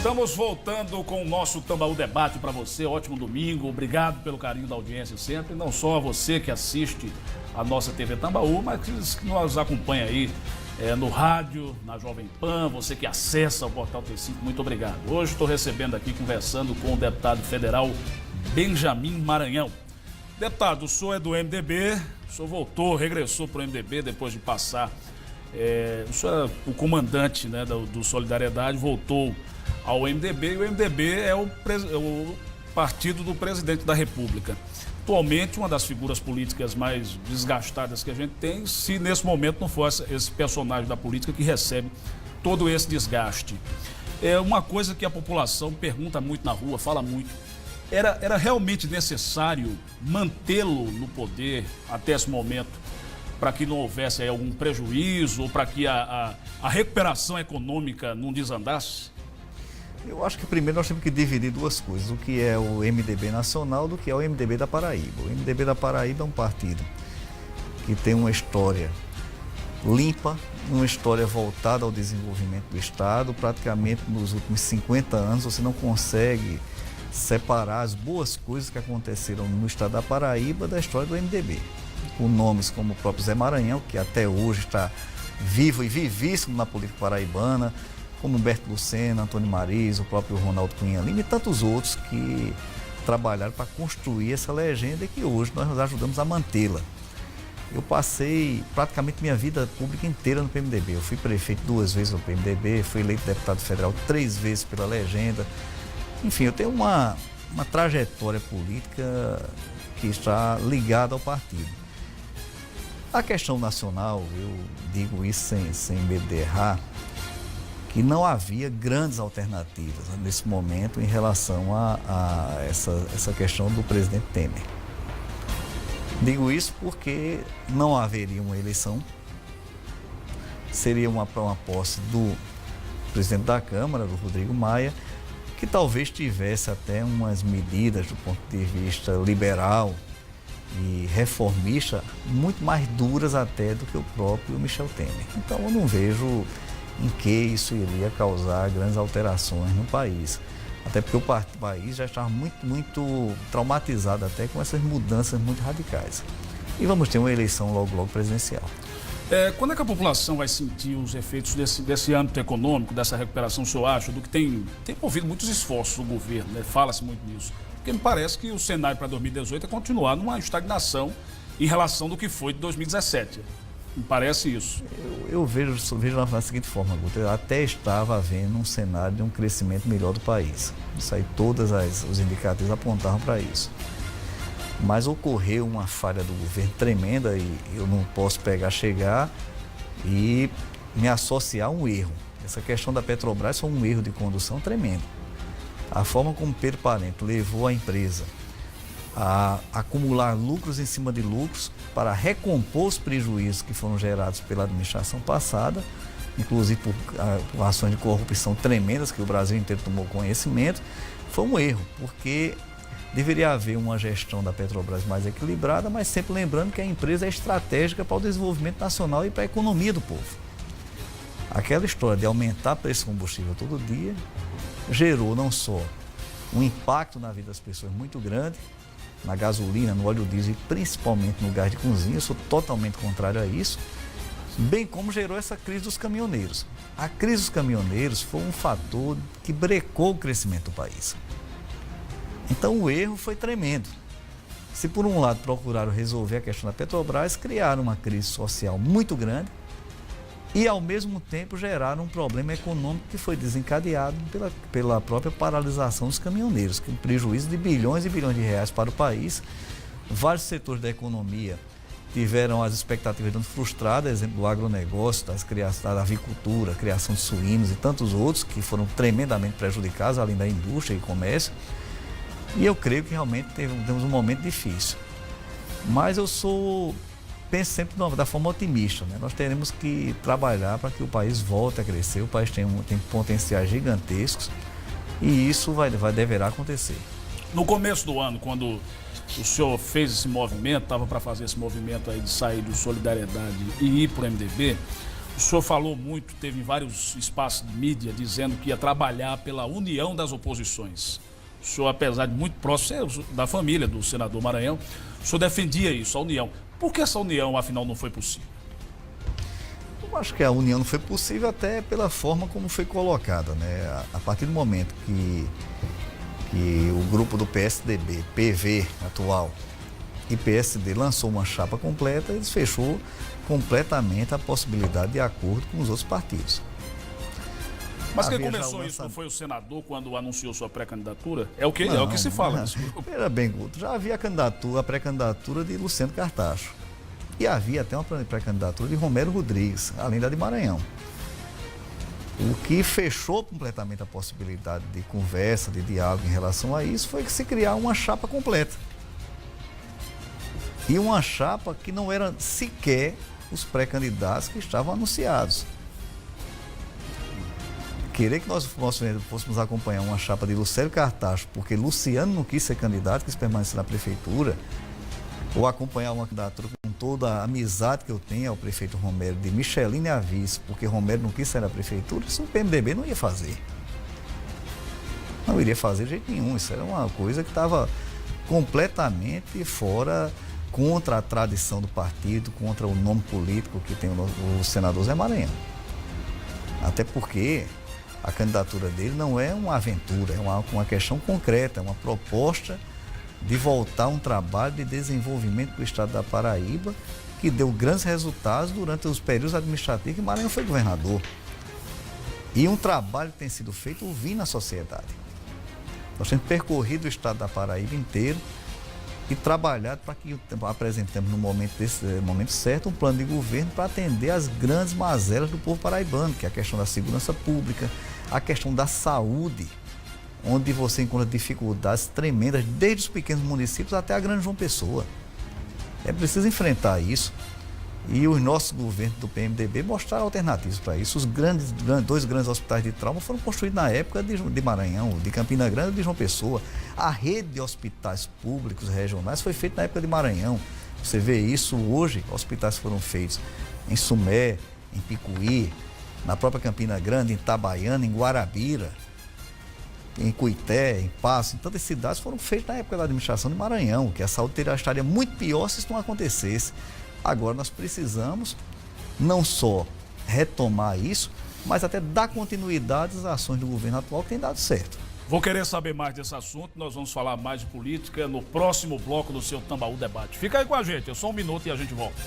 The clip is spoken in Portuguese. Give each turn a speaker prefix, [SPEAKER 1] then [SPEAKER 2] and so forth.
[SPEAKER 1] Estamos voltando com o nosso Tambaú Debate para você. Ótimo domingo. Obrigado pelo carinho da audiência sempre. Não só a você que assiste a nossa TV Tambaú, mas que nos acompanha aí no rádio, na Jovem Pan, você que acessa o Portal T5, muito obrigado. Hoje estou recebendo aqui, conversando com o deputado federal Benjamin Maranhão. Deputado, o senhor é do MDB, o senhor voltou, regressou para o MDB depois de passar. O senhor é o comandante, né, do Solidariedade, voltou ao MDB, e o MDB é o partido do presidente da República. Atualmente, uma das figuras políticas mais desgastadas que a gente tem, se nesse momento não fosse esse personagem da política que recebe todo esse desgaste. É uma coisa que a população pergunta muito na rua, fala muito. Era realmente necessário mantê-lo no poder até esse momento, para que não houvesse aí algum prejuízo ou para que a recuperação econômica não desandasse?
[SPEAKER 2] Eu acho que primeiro nós temos que dividir duas coisas, o que é o MDB nacional do que é o MDB da Paraíba. O MDB da Paraíba é um partido que tem uma história limpa, uma história voltada ao desenvolvimento do Estado. Praticamente nos últimos 50 anos você não consegue separar as boas coisas que aconteceram no Estado da Paraíba da história do MDB. Com nomes como o próprio Zé Maranhão, que até hoje está vivo e vivíssimo na política paraibana, como Humberto Lucena, Antônio Mariz, o próprio Ronaldo Cunha Lima e tantos outros que trabalharam para construir essa legenda e que hoje nós nos ajudamos a mantê-la. Eu passei praticamente minha vida pública inteira no PMDB. Eu fui prefeito 2 vezes no PMDB, fui eleito deputado federal 3 vezes pela legenda. Enfim, eu tenho uma trajetória política que está ligada ao partido. A questão nacional, eu digo isso sem medo de errar, que não havia grandes alternativas nesse momento em relação a essa questão do presidente Temer. Digo isso porque não haveria uma eleição, seria uma posse do presidente da Câmara, do Rodrigo Maia, que talvez tivesse até umas medidas do ponto de vista liberal e reformista muito mais duras até do que o próprio Michel Temer. Então eu não vejo em que isso iria causar grandes alterações no país. Até porque o país já estava muito traumatizado até com essas mudanças muito radicais. E vamos ter uma eleição logo presidencial.
[SPEAKER 1] Quando é que a população vai sentir os efeitos desse âmbito econômico, dessa recuperação, o senhor acha, do que tem envolvido muitos esforços do governo, né? Fala-se muito nisso. Porque me parece que o cenário para 2018 é continuar numa estagnação em relação do que foi de 2017. Me parece isso.
[SPEAKER 2] Eu vejo da seguinte forma, Guto, até estava havendo um cenário de um crescimento melhor do país. Isso aí, todos os indicativos apontavam para isso. Mas ocorreu uma falha do governo tremenda e eu não posso chegar e me associar a um erro. Essa questão da Petrobras foi um erro de condução tremendo. A forma como Pedro Parente levou a empresa a acumular lucros em cima de lucros para recompor os prejuízos que foram gerados pela administração passada, inclusive por ações de corrupção tremendas que o Brasil inteiro tomou conhecimento, foi um erro, porque deveria haver uma gestão da Petrobras mais equilibrada, mas sempre lembrando que a empresa é estratégica para o desenvolvimento nacional e para a economia do povo. Aquela história de aumentar o preço do combustível todo dia gerou não só um impacto na vida das pessoas muito grande, na gasolina, no óleo diesel e principalmente no gás de cozinha, eu sou totalmente contrário a isso, bem como gerou essa crise dos caminhoneiros. A crise dos caminhoneiros foi um fator que brecou o crescimento do país. Então o erro foi tremendo. Se por um lado procuraram resolver a questão da Petrobras, criaram uma crise social muito grande e ao mesmo tempo geraram um problema econômico que foi desencadeado pela própria paralisação dos caminhoneiros, com prejuízo de bilhões e bilhões de reais para o país. Vários setores da economia tiveram as expectativas frustradas, exemplo do agronegócio, da avicultura, criação de suínos e tantos outros que foram tremendamente prejudicados, além da indústria e comércio. E eu creio que realmente temos um momento difícil. Mas penso sempre da forma otimista, né? Nós teremos que trabalhar para que o país volte a crescer, o país tem potenciais gigantescos e isso deverá acontecer.
[SPEAKER 1] No começo do ano, quando o senhor fez esse movimento, estava para fazer esse movimento aí de sair do Solidariedade e ir para o MDB, o senhor falou muito, teve em vários espaços de mídia, dizendo que ia trabalhar pela união das oposições. O senhor, apesar de muito próximo da família do senador Maranhão, o senhor defendia isso, a união. Por que essa união, afinal, não foi possível?
[SPEAKER 2] Eu acho que a união não foi possível até pela forma como foi colocada, né? A partir do momento que o grupo do PSDB, PV atual, e PSD lançou uma chapa completa, eles fechou completamente a possibilidade de acordo com os outros partidos.
[SPEAKER 1] Mas quem começou isso não foi o senador quando anunciou sua pré-candidatura? É o que, é o que se fala.
[SPEAKER 2] Veja bem, Guto, já havia a pré-candidatura de Luciano Cartacho. E havia até uma pré-candidatura de Romero Rodrigues, além da de Maranhão. O que fechou completamente a possibilidade de conversa, de diálogo em relação a isso, foi que se criar uma chapa completa. E uma chapa que não era sequer os pré-candidatos que estavam anunciados. Querer que nós fôssemos acompanhar uma chapa de Lucélio Cartacho, porque Luciano não quis ser candidato, quis permanecer na prefeitura, ou acompanhar uma candidatura com toda a amizade que eu tenho ao prefeito Romero, de Micheline a vice, porque Romero não quis sair da prefeitura, isso o PMDB não ia fazer. Não iria fazer de jeito nenhum, isso era uma coisa que estava completamente fora, contra a tradição do partido, contra o nome político que tem o senador Zé Maranhão. Até porque a candidatura dele não é uma aventura, é uma questão concreta, é uma proposta de voltar a um trabalho de desenvolvimento do estado da Paraíba que deu grandes resultados durante os períodos administrativos que Maranhão foi governador. E um trabalho que tem sido feito ouvindo a sociedade. Nós temos percorrido o estado da Paraíba inteiro e trabalhado para que apresentemos no momento certo um plano de governo para atender as grandes mazelas do povo paraibano, que é a questão da segurança pública, a questão da saúde, onde você encontra dificuldades tremendas, desde os pequenos municípios até a grande João Pessoa. É preciso enfrentar isso. E os nossos governos do PMDB mostraram alternativas para isso. Os dois grandes hospitais de trauma foram construídos na época de Maranhão, de Campina Grande e de João Pessoa. A rede de hospitais públicos regionais foi feita na época de Maranhão. Você vê isso hoje, hospitais foram feitos em Sumé, em Picuí, na própria Campina Grande, em Itabaiana, em Guarabira, em Cuité, em Passo, em tantas cidades foram feitas na época da administração de Maranhão, que a saúde estaria muito pior se isso não acontecesse. Agora nós precisamos não só retomar isso, mas até dar continuidade às ações do governo atual que tem dado certo.
[SPEAKER 1] Vou querer saber mais desse assunto, nós vamos falar mais de política no próximo bloco do seu Tambaú Debate. Fica aí com a gente, é só um minuto e a gente volta.